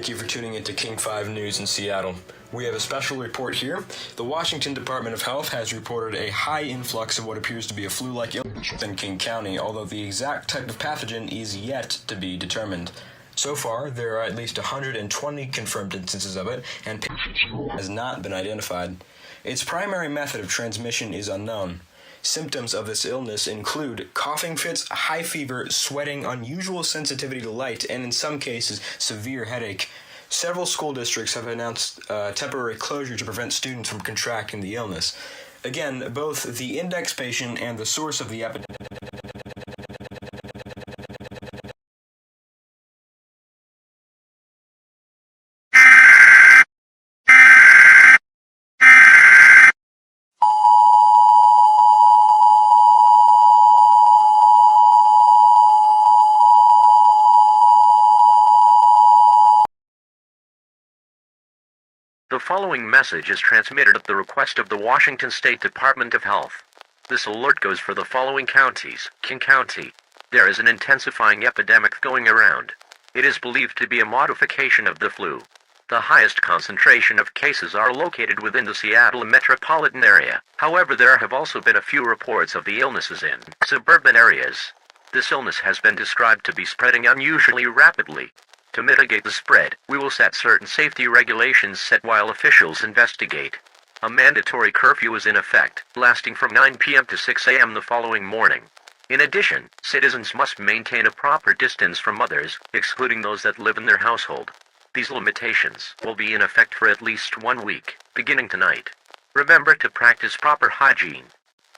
thank you for tuning into King 5 News in Seattle. We have a special report here. The Washington Department of Health has reported a high influx of what appears to be a flu-like illness in King County, although the exact type of pathogen is yet to be determined. So far, there are at least 120 confirmed instances of it, and patient has not been identified. Its primary method of transmission is unknown. Symptoms of this illness include coughing fits, high fever, sweating, unusual sensitivity to light, and in some cases, severe headache. Several school districts have announced temporary closure to prevent students from contracting the illness. Again, both the index patient and the source of the epidemic The following message is transmitted at the request of the Washington State Department of Health. This alert goes for the following counties. King County. There is an intensifying epidemic going around. It is believed to be a modification of the flu. The highest concentration of cases are located within the Seattle metropolitan area. However, there have also been a few reports of the illnesses in suburban areas. This illness has been described to be spreading unusually rapidly. To mitigate the spread, we will set certain safety regulations while officials investigate. A mandatory curfew is in effect, lasting from 9 p.m. to 6 a.m. the following morning. In addition, citizens must maintain a proper distance from others, excluding those that live in their household. These limitations will be in effect for at least 1 week, beginning tonight. Remember to practice proper hygiene.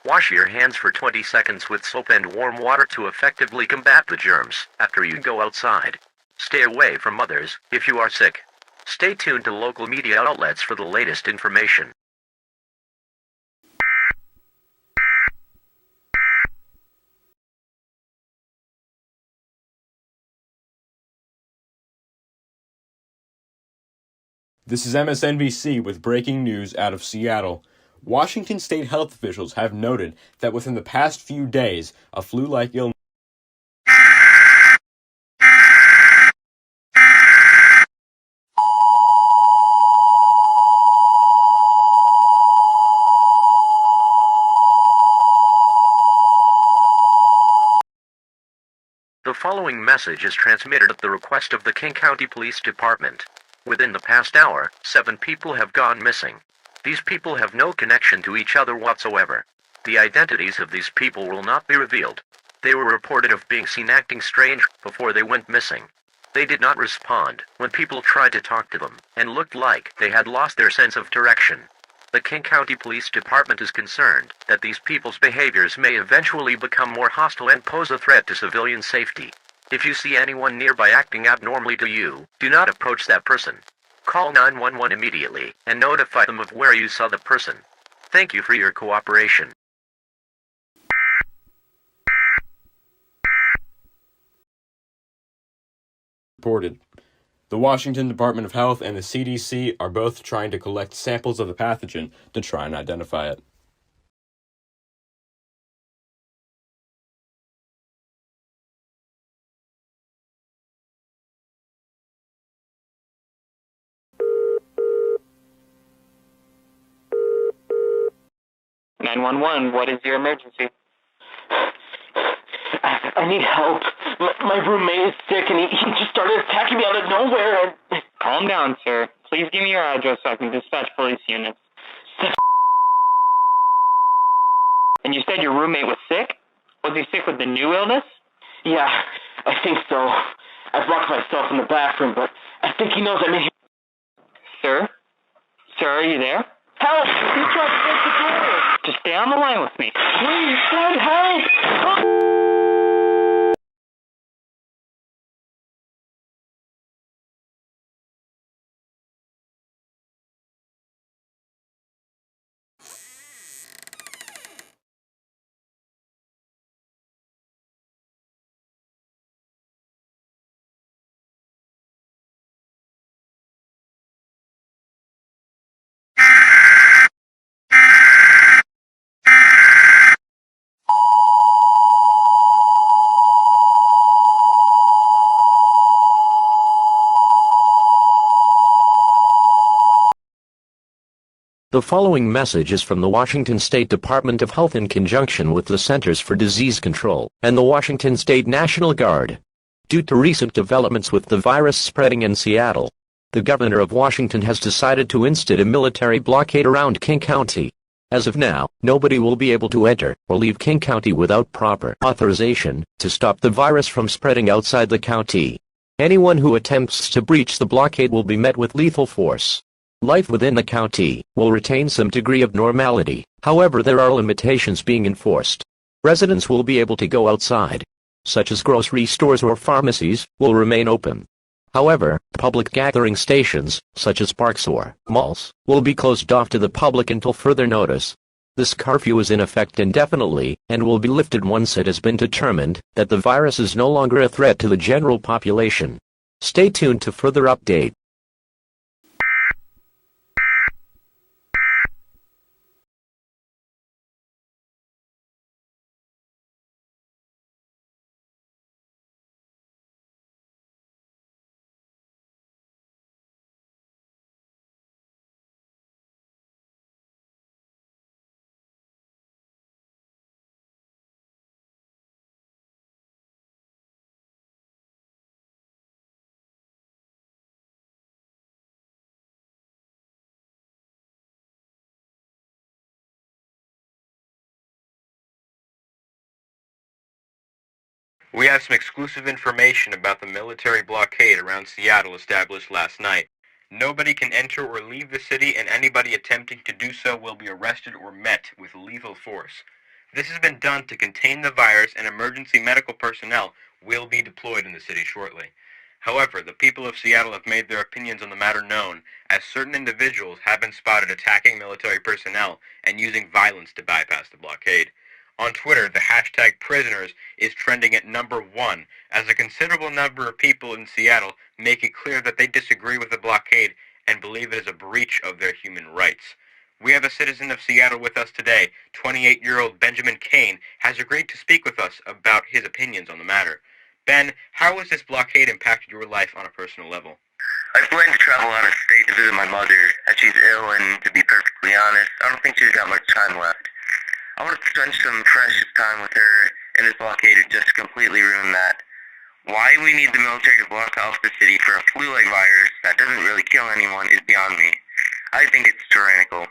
Wash your hands for 20 seconds with soap and warm water to effectively combat the germs after you go outside. Stay away from others if you are sick. Stay tuned to local media outlets for the latest information. This is MSNBC with breaking news out of Seattle. Washington state health officials have noted that within the past few days, a flu-like illness The following message is transmitted at the request of the King County Police Department. Within the past hour, 7 people have gone missing. These people have no connection to each other whatsoever. The identities of these people will not be revealed. They were reported of being seen acting strange before they went missing. They did not respond when people tried to talk to them, and looked like they had lost their sense of direction. The King County Police Department is concerned that these people's behaviors may eventually become more hostile and pose a threat to civilian safety. If you see anyone nearby acting abnormally to you, do not approach that person. Call 911 immediately and notify them of where you saw the person. Thank you for your cooperation. reported. The Washington Department of Health and the CDC are both trying to collect samples of the pathogen to try and identify it. What is your emergency? I need help. My roommate is sick and he just started attacking me out of nowhere. Calm down, sir. Please give me your address so I can dispatch police units. And you said your roommate was sick? Was he sick with the new illness? Yeah, I think so. I've locked myself in the bathroom, but I think he knows I'm in here. Sir? Sir, are you there? Help! He's trying to break the door! Just stay on the line with me. Please, send help! The following message is from the Washington State Department of Health in conjunction with the Centers for Disease Control and the Washington State National Guard. Due to recent developments with the virus spreading in Seattle, the governor of Washington has decided to institute a military blockade around King County. As of now, nobody will be able to enter or leave King County without proper authorization to stop the virus from spreading outside the county. Anyone who attempts to breach the blockade will be met with lethal force. Life within the county will retain some degree of normality, however there are limitations being enforced. Residents will be able to go outside, such as grocery stores or pharmacies, will remain open. However, public gathering stations, such as parks or malls, will be closed off to the public until further notice. This curfew is in effect indefinitely, and will be lifted once it has been determined that the virus is no longer a threat to the general population. Stay tuned to further update. We have some exclusive information about the military blockade around Seattle established last night. Nobody can enter or leave the city, and anybody attempting to do so will be arrested or met with lethal force. This has been done to contain the virus, and emergency medical personnel will be deployed in the city shortly. However, the people of Seattle have made their opinions on the matter known, as certain individuals have been spotted attacking military personnel and using violence to bypass the blockade. On Twitter, the hashtag prisoners is trending at #1, as a considerable number of people in Seattle make it clear that they disagree with the blockade and believe it is a breach of their human rights. We have a citizen of Seattle with us today. 28-year-old Benjamin Kane has agreed to speak with us about his opinions on the matter. Ben, how has this blockade impacted your life on a personal level? I plan to travel out of state to visit my mother, as she's ill, and to be perfectly honest, I don't think she's got much time left. I want to spend some precious time with her, and this blockade has just completely ruined that. Why we need the military to block off the city for a flu-like virus that doesn't really kill anyone is beyond me. I think it's tyrannical.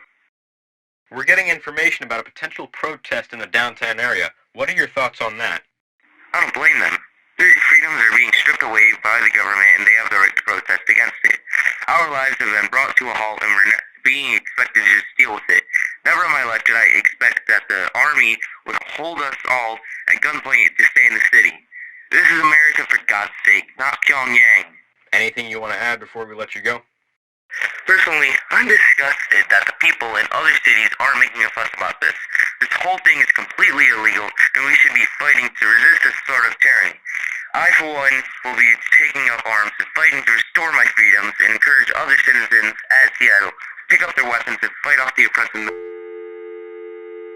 We're getting information about a potential protest in the downtown area. What are your thoughts on that? I don't blame them. Their freedoms are being stripped away by the government, and they have the right to protest against it. Our lives have been brought to a halt, and we're being expected to just deal with it. Never in my life did I expect that the army would hold us all at gunpoint to stay in the city. This is America, for God's sake, not Pyongyang. Anything you want to add before we let you go? Personally, I'm disgusted that the people in other cities aren't making a fuss about this. This whole thing is completely illegal, and we should be fighting to resist this sort of tyranny. I, for one, will be taking up arms and fighting to restore my freedoms and encourage other citizens at Seattle to pick up their weapons and fight off the oppressive.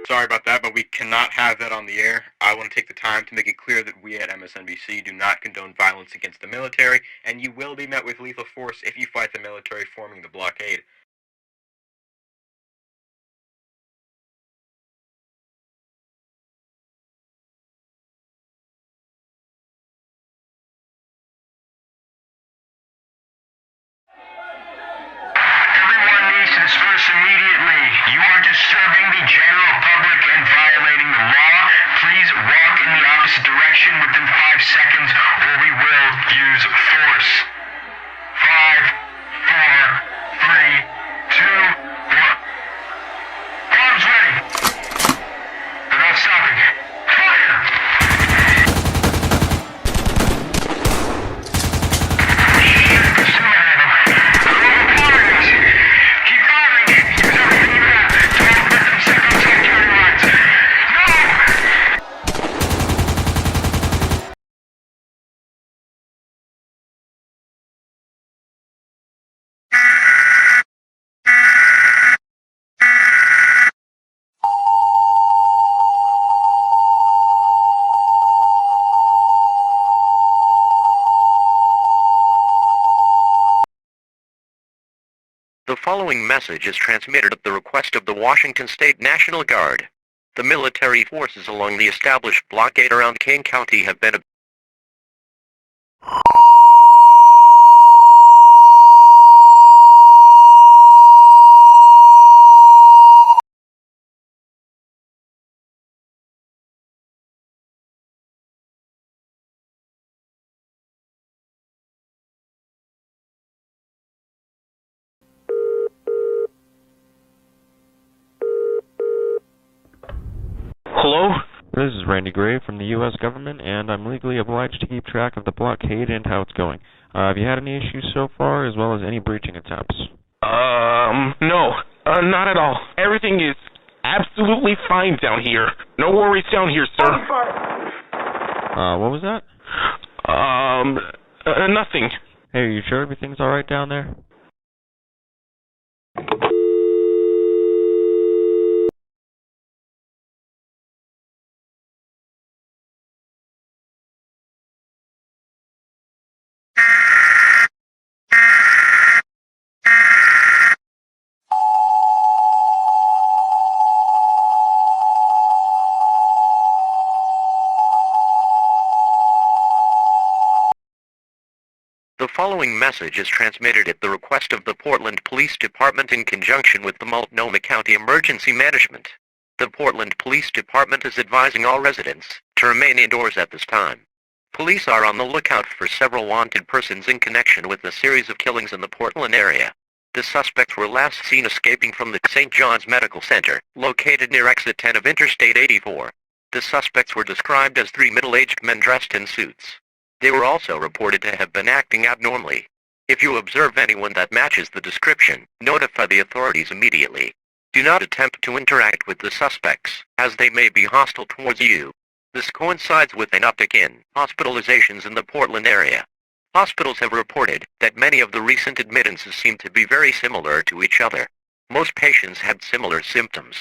Sorry about that, but we cannot have that on the air. I want to take the time to make it clear that we at MSNBC do not condone violence against the military, and you will be met with lethal force if you fight the military forming the blockade. Everyone needs to disperse immediately. You are disturbing the general public and violating the law. Please walk in the opposite direction within 5 seconds, or we will use force. 5, 4, 3, message is transmitted at the request of the Washington State National Guard. The military forces along the established blockade around King County have been Hello? This is Randy Gray from the U.S. government, and I'm legally obliged to keep track of the blockade and how it's going. Have you had any issues so far, as well as any breaching attempts? No. Not at all. Everything is absolutely fine down here. No worries down here, sir. What was that? Nothing. Hey, are you sure everything's alright down there? The following message is transmitted at the request of the Portland Police Department in conjunction with the Multnomah County Emergency Management. The Portland Police Department is advising all residents to remain indoors at this time. Police are on the lookout for several wanted persons in connection with a series of killings in the Portland area. The suspects were last seen escaping from the St. John's Medical Center, located near exit 10 of Interstate 84. The suspects were described as three middle-aged men dressed in suits. They were also reported to have been acting abnormally. If you observe anyone that matches the description, notify the authorities immediately. Do not attempt to interact with the suspects, as they may be hostile towards you. This coincides with an uptick in hospitalizations in the Portland area. Hospitals have reported that many of the recent admittances seem to be very similar to each other. Most patients had similar symptoms.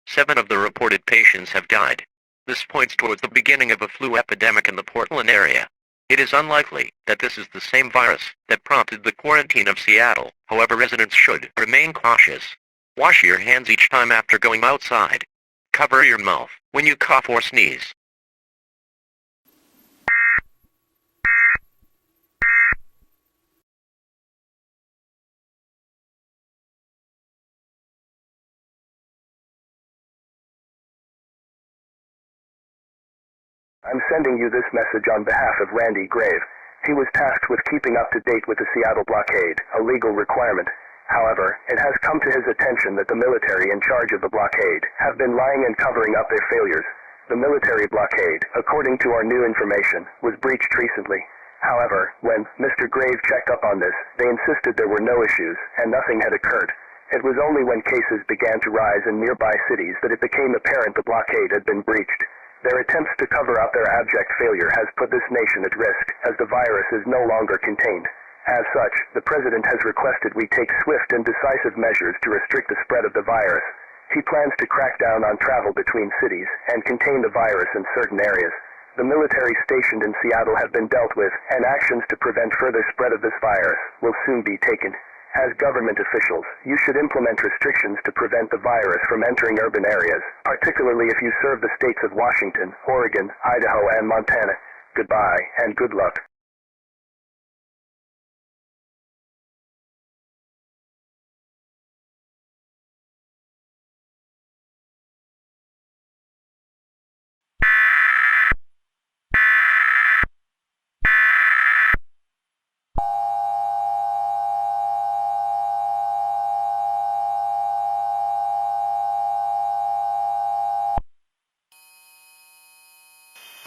7 of the reported patients have died. This points towards the beginning of a flu epidemic in the Portland area. It is unlikely that this is the same virus that prompted the quarantine of Seattle. However, residents should remain cautious. Wash your hands each time after going outside. Cover your mouth when you cough or sneeze. I'm sending you this message on behalf of Randy Grave. He was tasked with keeping up to date with the Seattle blockade, a legal requirement. However, it has come to his attention that the military in charge of the blockade have been lying and covering up their failures. The military blockade, according to our new information, was breached recently. However, when Mr. Grave checked up on this, they insisted there were no issues and nothing had occurred. It was only when cases began to rise in nearby cities that it became apparent the blockade had been breached. Their attempts to cover up their abject failure has put this nation at risk, as the virus is no longer contained. As such, the President has requested we take swift and decisive measures to restrict the spread of the virus. He plans to crack down on travel between cities and contain the virus in certain areas. The military stationed in Seattle have been dealt with, and actions to prevent further spread of this virus will soon be taken. As government officials, you should implement restrictions to prevent the virus from entering urban areas, particularly if you serve the states of Washington, Oregon, Idaho, and Montana. Goodbye, and good luck.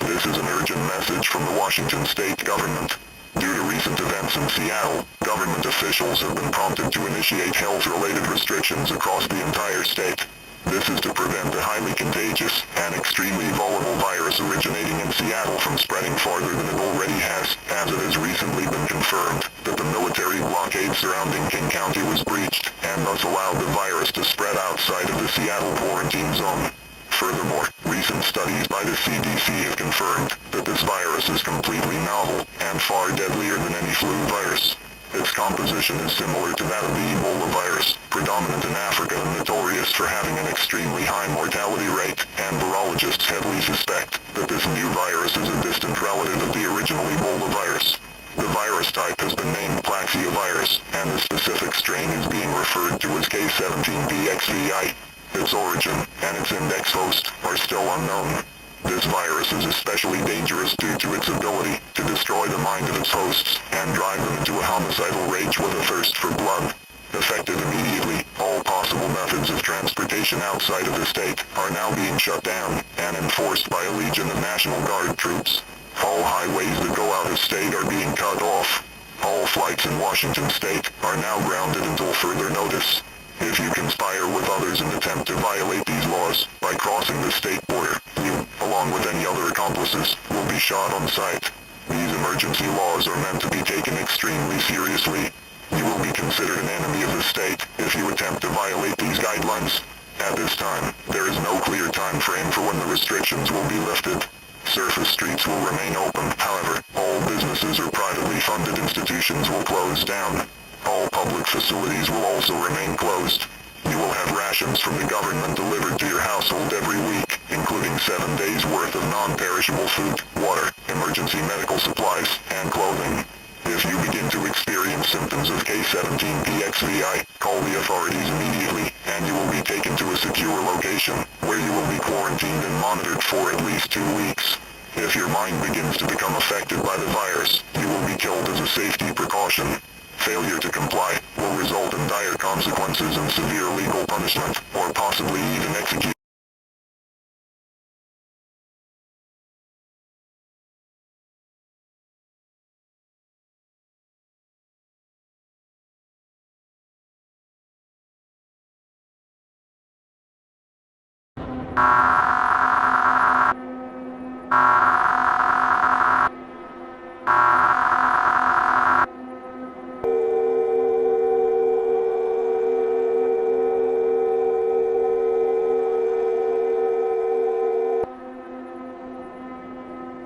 This is an urgent message from the Washington State government. Due to recent events in Seattle, government officials have been prompted to initiate health-related restrictions across the entire state. This is to prevent the highly contagious and extremely vulnerable virus originating in Seattle from spreading farther than it already has, as it has recently been confirmed that the military blockade surrounding King County was breached, and thus allowed the virus to spread outside of the Seattle quarantine zone. Furthermore, recent studies by the CDC have confirmed that this virus is completely novel and far deadlier than any flu virus. Its composition is similar to that of the Ebola virus, predominant in Africa and notorious for having an extremely high mortality rate, and virologists heavily suspect that this new virus is a distant relative of the original Ebola virus. The virus type has been named Plaxiovirus, and the specific strain is being referred to as K17BXVI. Its origin and its index host are still unknown. This virus is especially dangerous due to its ability to destroy the mind of its hosts and drive them into a homicidal rage with a thirst for blood. Effective immediately, all possible methods of transportation outside of the state are now being shut down and enforced by a legion of National Guard troops. All highways that go out of state are being cut off. All flights in Washington state are now grounded until further notice. If you conspire with others and attempt to violate these laws by crossing the state border, you, along with any other accomplices, will be shot on sight. These emergency laws are meant to be taken extremely seriously. You will be considered an enemy of the state if you attempt to violate these guidelines. At this time, there is no clear time frame for when the restrictions will be lifted. Surface streets will remain open, however, all businesses or privately funded institutions will close down. All public facilities will also remain closed. You will have rations from the government delivered to your household every week, including 7 days' worth of non-perishable food, water, emergency medical supplies, and clothing. If you begin to experience symptoms of K17PXVI, call the authorities immediately, and you will be taken to a secure location, where you will be quarantined and monitored for at least 2 weeks. If your mind begins to become affected by the virus, you will be killed as a safety precaution. Failure to comply will result in dire consequences and severe legal punishment, or possibly even execution.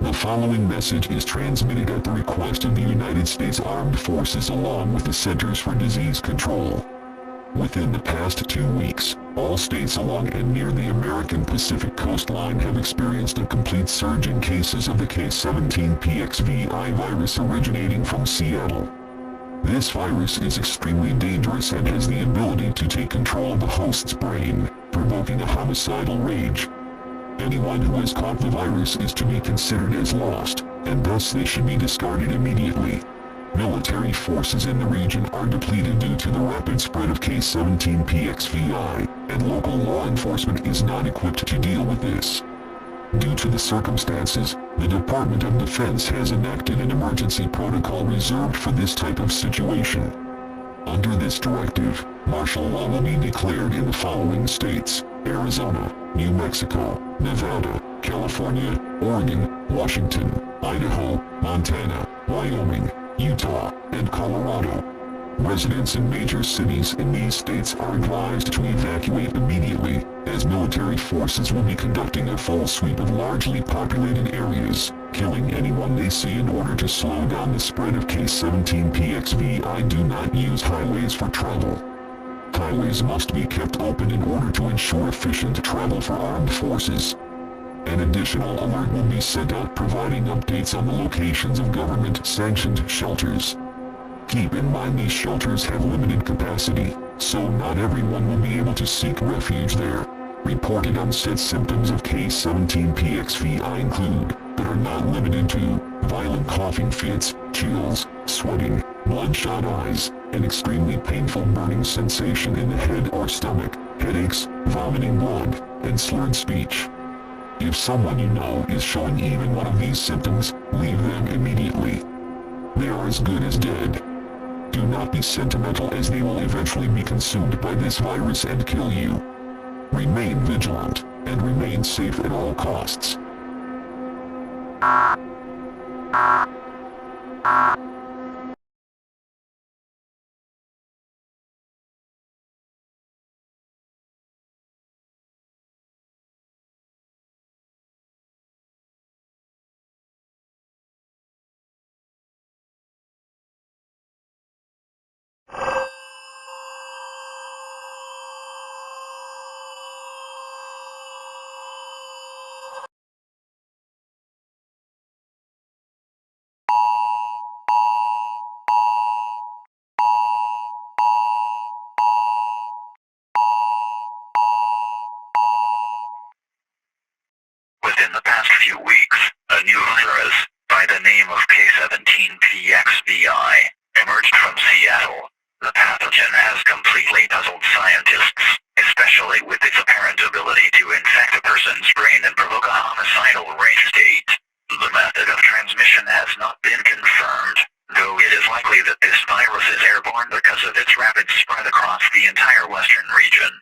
The following message is transmitted at the request of the United States Armed Forces along with the Centers for Disease Control. Within the past 2 weeks, all states along and near the American Pacific coastline have experienced a complete surge in cases of the K17PXVI virus originating from Seattle. This virus is extremely dangerous and has the ability to take control of the host's brain, provoking a homicidal rage. Anyone who has caught the virus is to be considered as lost, and thus they should be discarded immediately. Military forces in the region are depleted due to the rapid spread of K17PXVI, and local law enforcement is not equipped to deal with this. Due to the circumstances, the Department of Defense has enacted an emergency protocol reserved for this type of situation. Under this directive, martial law will be declared in the following states: Arizona, New Mexico, Nevada, California, Oregon, Washington, Idaho, Montana, Wyoming, Utah, and Colorado. Residents in major cities in these states are advised to evacuate immediately, as military forces will be conducting a full sweep of largely populated areas, killing anyone they see in order to slow down the spread of K17PXVI. Do not use highways for travel. Highways must be kept open in order to ensure efficient travel for armed forces. An additional alert will be sent out providing updates on the locations of government-sanctioned shelters. Keep in mind these shelters have limited capacity, so not everyone will be able to seek refuge there. Reported onset symptoms of K17PXVI include, but are not limited to, violent coughing fits, chills, sweating, bloodshot eyes, an extremely painful burning sensation in the head or stomach, headaches, vomiting blood, and slurred speech. If someone you know is showing even one of these symptoms, leave them immediately. They are as good as dead. Do not be sentimental, as they will eventually be consumed by this virus and kill you. Remain vigilant, and remain safe at all costs. apparent ability to infect a person's brain and provoke a homicidal rage state. The method of transmission has not been confirmed, though it is likely that this virus is airborne because of its rapid spread across the entire western region.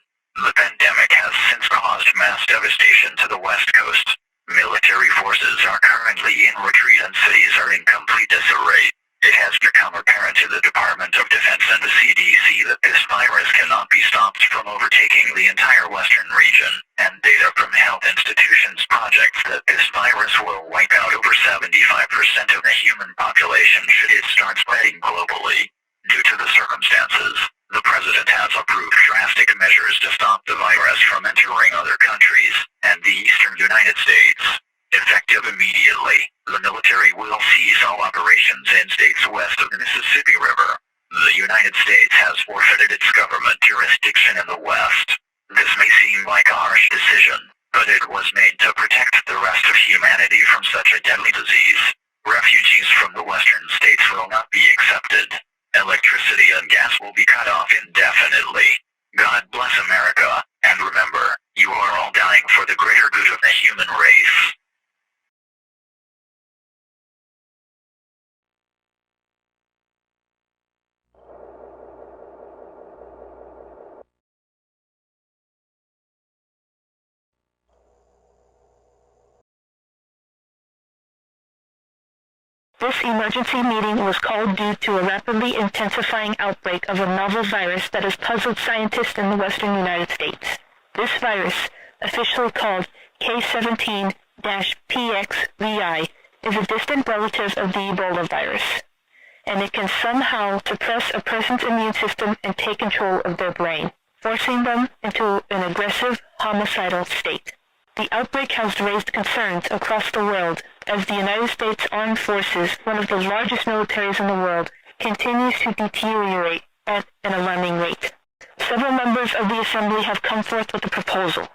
The pandemic has since caused mass devastation to the West Coast. Military forces are currently in retreat and cities are in complete disarray. It has become apparent to the Department of Defense and the CDC that this virus cannot be stopped from overtaking the entire western region, and data from health institutions projects that this virus will wipe out over 75% of the human population should it start spreading globally. Due to the circumstances, the President has approved drastic measures to stop the virus from entering other countries, and the eastern United States. Effective immediately, the military will cease all operations in states west of the Mississippi River. The United States has forfeited its government jurisdiction in the West. This may seem like a harsh decision, but it was made to protect the rest of humanity from such a deadly disease. Refugees from the western states will not be accepted. Electricity and gas will be cut off indefinitely. God bless America, and remember, you are all dying for the greater good of the human race. This emergency meeting was called due to a rapidly intensifying outbreak of a novel virus that has puzzled scientists in the western United States. This virus, officially called K17-PXVI, is a distant relative of the Ebola virus, and it can somehow suppress a person's immune system and take control of their brain, forcing them into an aggressive, homicidal state. The outbreak has raised concerns across the world as the United States Armed Forces, one of the largest militaries in the world, continues to deteriorate at an alarming rate. Several members of the Assembly have come forth with a proposal,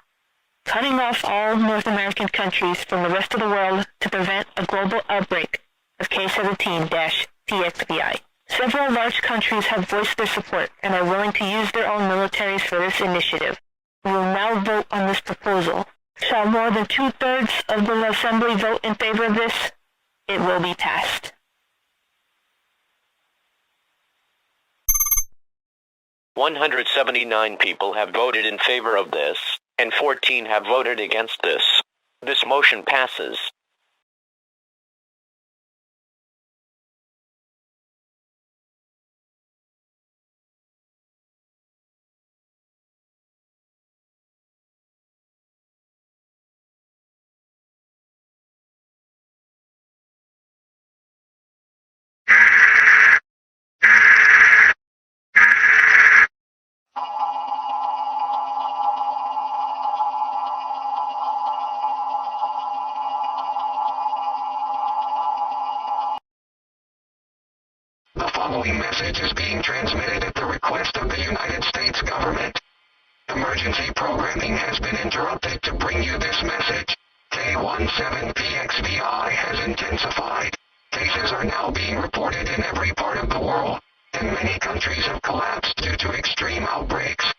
cutting off all North American countries from the rest of the world to prevent a global outbreak of K17-PXVI. Several large countries have voiced their support and are willing to use their own militaries for this initiative. We will now vote on this proposal. Shall more than 2/3 of the Assembly vote in favor of this? It will be passed. "179 people have voted in favor of this, and 14 have voted against this. This motion passes. The following message is being transmitted at the request of the United States government. Emergency programming has been interrupted to bring you this message. K17-PXVI has intensified. Cases are now being reported in every part of the world, and many countries have collapsed due to extreme outbreaks.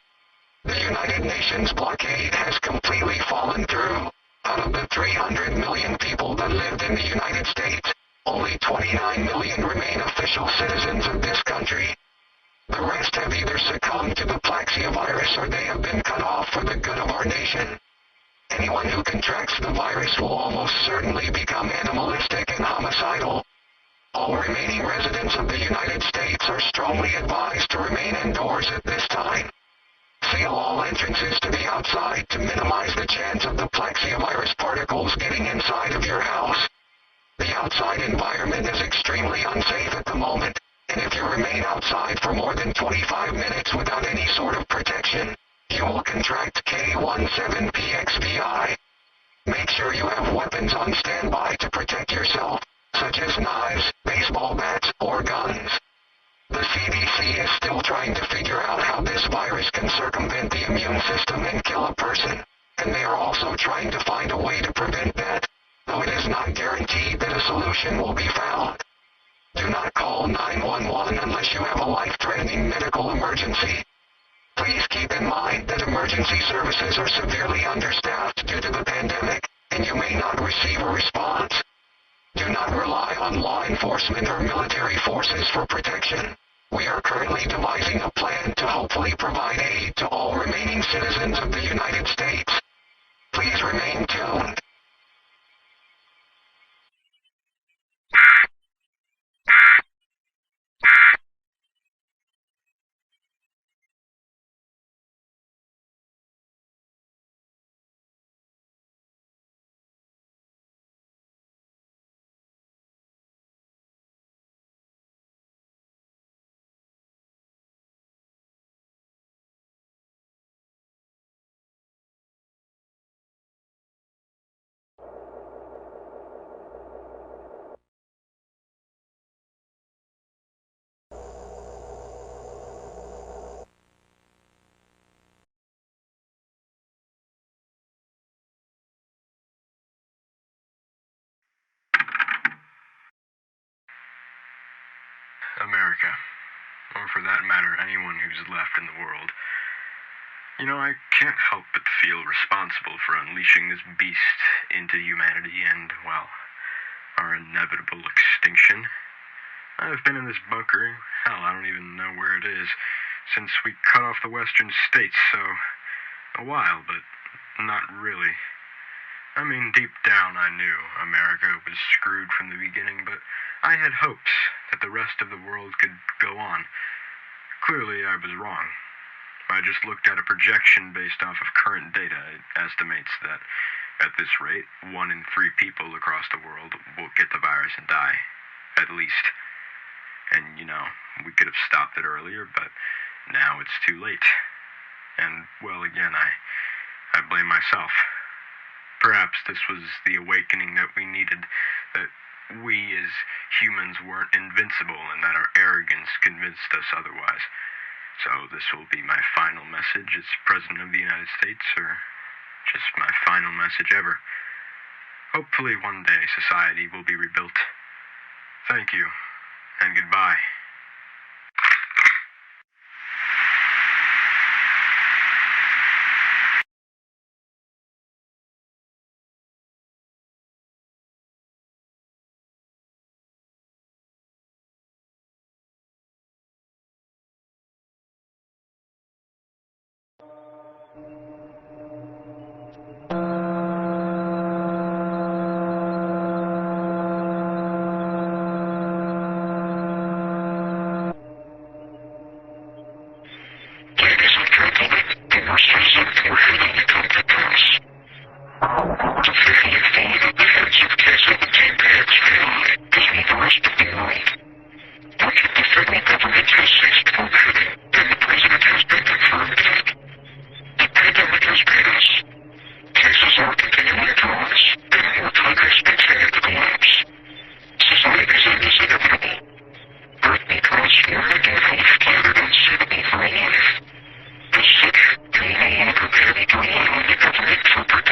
The United Nations blockade has completely fallen through. Out of the 300 million people that lived in the United States, only 29 million remain official citizens of this country. The rest have either succumbed to the Plaxia virus or they have been cut off for the good of our nation. Anyone who contracts the virus will almost certainly become animalistic and homicidal. All remaining residents of the United States are strongly advised to remain indoors at this time. Seal all entrances to the outside to minimize the chance of the Plaxia virus particles getting inside of your house. The outside environment is extremely unsafe at the moment, and if you remain outside for more than 25 minutes without any sort of protection, you will contract K17-PXVI. Make sure you have weapons on standby to protect yourself, such as knives, baseball bats, or guns. The CDC is still trying to figure out how this virus can circumvent the immune system and kill a person, and they are also trying to find a way to prevent that, though it is not guaranteed that a solution will be found. Do not call 911 unless you have a life-threatening medical emergency. Please keep in mind that emergency services are severely understaffed due to the pandemic, and you may not receive a response. Do not rely on law enforcement or military forces for protection. We are currently devising a plan to hopefully provide aid to all remaining citizens of the United States. Please remain tuned. America, or for that matter, anyone who's left in the world. You know, I can't help but feel responsible for unleashing this beast into humanity and, well, our inevitable extinction. I've been in this bunker, hell, I don't even know where it is, since we cut off the western states, so a while, but not really. I mean, deep down I knew America was screwed from the beginning, but I had hopes that the rest of the world could go on. Clearly, I was wrong. I just looked at a projection based off of current data. It estimates that, at this rate, 1 in 3 people across the world will get the virus and die. At least. And, you know, we could have stopped it earlier, but now it's too late. And, well, again, I blame myself. Perhaps this was the awakening that we needed, that we as humans weren't invincible and that our arrogance convinced us otherwise. So this will be my final message as President of the United States, or just my final message ever. Hopefully one day society will be rebuilt. Thank you, and goodbye. For